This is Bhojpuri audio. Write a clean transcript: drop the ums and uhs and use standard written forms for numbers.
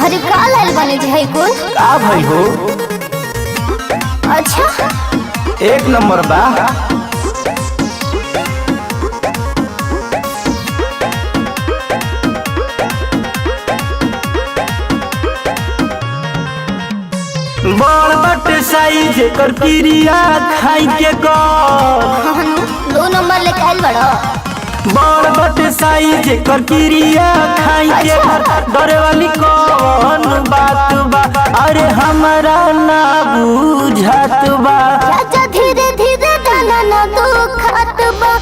अरे का लाल बने है कुल का भाई हो? अच्छा एक नंबर बा। बड़ बटे साइज कर क्रिया खाई के कर। 2 नंबर लेके आइल बड़ा। बड़ बटे साइज कर क्रिया खाई के कर। डरे वाली कौन बात बा? अरे हमारा ना बुझात बा। चाचा धीरे धीरे डाला ना तू खात बा।